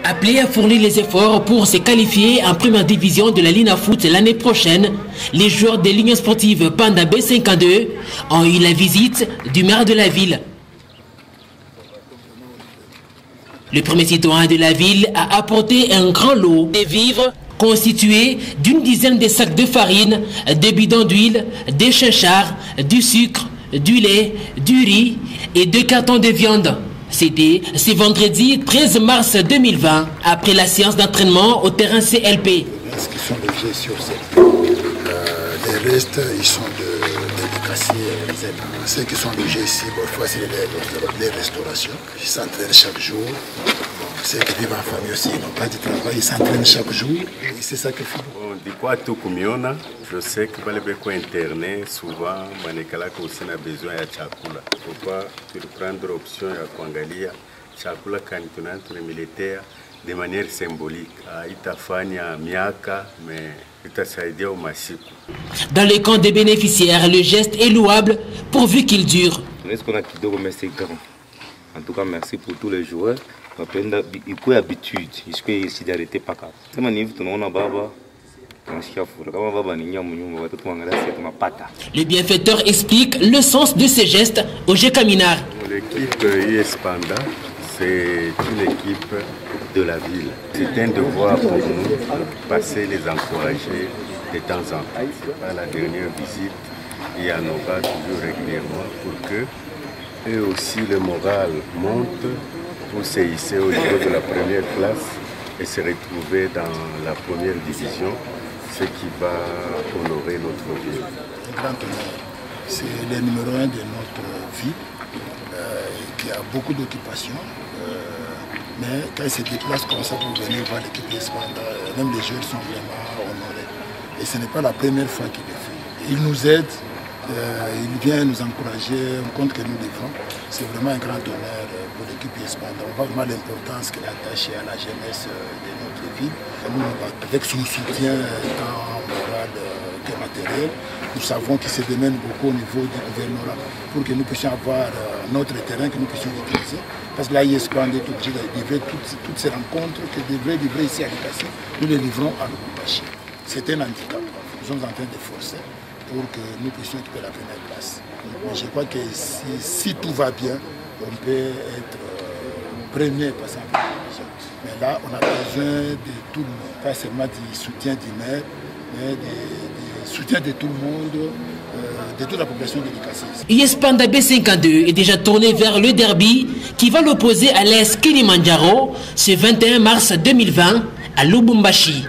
Appelés à fournir les efforts pour se qualifier en première division de la Lina Foot l'année prochaine, les joueurs de l'Union sportive Panda B52 ont eu la visite du maire de la ville. Le premier citoyen de la ville a apporté un grand lot de vivres constitués d'une dizaine de sacs de farine, de bidons d'huile, des chinchards, du sucre, du lait, du riz et 2 cartons de viande. C'était ce vendredi 13 mars 2020, après la séance d'entraînement au terrain CLP. Ce qui sont logés sur cette les restes, ils sont des casiers. Ceux qui sont logés ici, parfois c'est les restaurations. Ils s'entraînent chaque jour. Ceux qui vivent en famille aussi, ils n'ont pas de travail, ils s'entraînent chaque jour. Et c'est ça que fait. Je sais que les gens internet, souvent, les gens aussi ont besoin de chakula. Il ne faut pas prendre l'option de kuangalia chakula quand les militaires de manière symbolique. Itafanya miaka, mais itasaidia au masiku. Dans le camp des bénéficiaires, le geste est louable pourvu qu'il dure. Est-ce qu'on a quitté c'est grand? En tout cas, merci pour tous les joueurs. Il faut habitude, il faut essayer d'arrêter pas cap. C'est magnifique, on a baba. Le bienfaiteur explique le sens de ces gestes au Gécaminar. L'équipe US Panda, c'est une équipe de la ville. C'est un devoir pour nous passer les encourager de temps en temps. À la dernière visite, il y en aura toujours régulièrement pour que eux aussi le moral monte pour se hisser au niveau de la première classe et se retrouver dans la première division. Ce qui va honorer notre ville. Un grand honneur. C'est le numéro 1 de notre ville, qui a beaucoup d'occupations. Mais quand il se déplace comme ça pour venir voir l'équipe US Panda, même les joueurs sont vraiment honorés. Et ce n'est pas la première fois qu'il le fait. Il nous aide, il vient nous encourager, on compte que nous devons. C'est vraiment un grand honneur pour l'équipe US Panda. On voit vraiment l'importance qu'il a attachée à la jeunesse de notre ville. Nous, avec son soutien tant moral que matériel, nous savons qu'il se démène beaucoup au niveau du gouvernement pour que nous puissions avoir notre terrain que nous puissions utiliser. Parce que là, US Panda est obligé de livrer toutes ces rencontres que devrait livrer ici à Likasi. Nous les livrons à Lubumbashi. C'est un handicap. Nous sommes en train de forcer pour que nous puissions occuper la première place. Mais je crois que si tout va bien, on peut être premier passant par la division. Mais là, on a besoin de tout le monde, pas seulement du soutien du maire, mais du soutien de tout le monde, de toute la population de Likasi. US Panda B52 est déjà tourné vers le derby qui va l'opposer à l'AS Kilimanjaro ce 21 mars 2020 à Lubumbashi.